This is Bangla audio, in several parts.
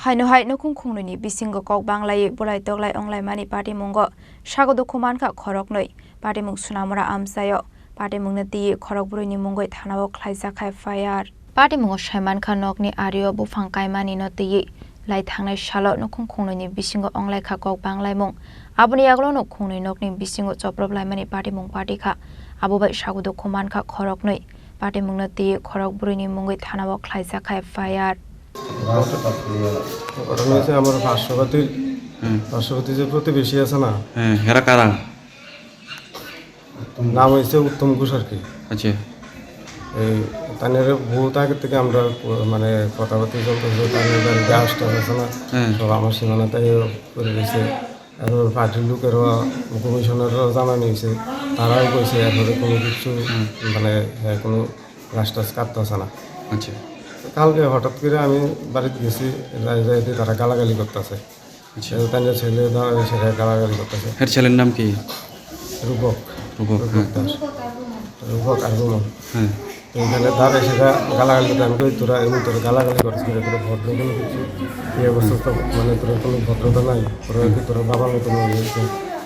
Haino Nukhung Khungwi Bisingo Kok Bulai Bulai Toklai Wnglaimani Partimungo Sago Dukho Mankha Khoroknwi Partimung Sunamura Amsayo Partimung Nati Khoroknwi Mungoi Thanao Khlaijakhai Fire Partimungo Mankha Nokni Ario Bufang Kaimani Noti Lai Thangnai Shalo Nukhung Khungwi Bisingo Wnglaikha Kok Banglaimung Abuni Aglo Nukhungwi Nokni Bisingo Choproplaimani Partimung Partikha Abubai Sago Dukho Mankha Khoroknwi Partimung Nati Khoroknwi Mungoi Thanao Khlaijakhai Fire ঘটনা হচ্ছে আমার পার্শ্ববর্তী যে প্রতিবেশী আছে না, হেরা কারা নাম হয়েছে উত্তম ঘোষ আর কি। আচ্ছা, এই তাদের বহুত আগে থেকে আমরা মানে কথাবার্তা চলতেছে, তাদের বাড়িতে আসতে আছে না, সব আমার সীমানাতেই করে গেছে। এরপর পার্টির লোকেরও কমিশনারও জানানো হয়েছে, তারাও কইছে এরপরে কোনো কিছু মানে কোনো গাছ টাছ কাটতেছে না। আচ্ছা, কালকে হঠাৎ করে আমি বাড়িতে গেছি, যাইতে তারা গালাগালি করতেছে। তাদের ছেলে সেটা গালাগালি করতেছে। এর ছেলের নাম কি? রূপক দাস, রূপক আর রুমন। হ্যাঁ, এইখানে দাঁড়ে সেটা গালাগালি করতে আমি কই তোরা এমন তোরা গালাগালি করছিস, তোরা ভদ্র কোনো কিছু এই অবস্থা তো মানে তোরা কোনো ভদ্রতা নাই, তোরা বাবার মতো হয়েছে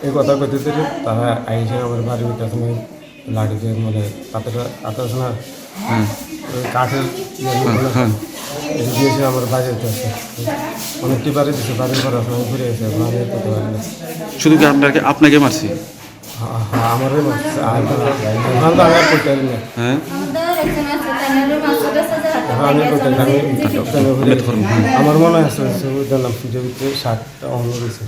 এই কথা কইতে দিলে তারা আইসে আমার বাড়ির কাছে লাঠি দিয়ে মানে তাতে আছে না কাঠের দিয়েছে আমার বাড়িতে আছে, অনেকটি বাড়ি দিচ্ছে, বাড়ির পর আপনার ঘুরে এসে বাড়ি করতে পারি না। শুধু কি আপনাকে মারছি? হ্যাঁ, আমারই মারছে, আর ওখান তো আমি আর করতে পারি না। হ্যাঁ, আমি করতে আমার মনে আছে নাম পুজো ভিতরে 7টা অন্য রয়েছে।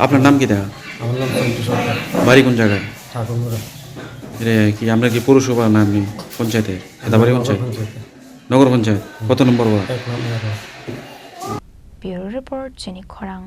আপনার নাম কি দেখা? আমার নাম সন্তোষ সরকার। বাড়ি কোন জায়গায়? ঠাকুরমুড়া। কি আমরা কি পৌরসভা না আপনি পঞ্চায়েতে? হেদাবাড়ি পঞ্চায়েত, নগর পঞ্চায়েত। কত নম্বর ওয়ার্ড? 1 নম্বর। Bureau Report, Chini Khorang.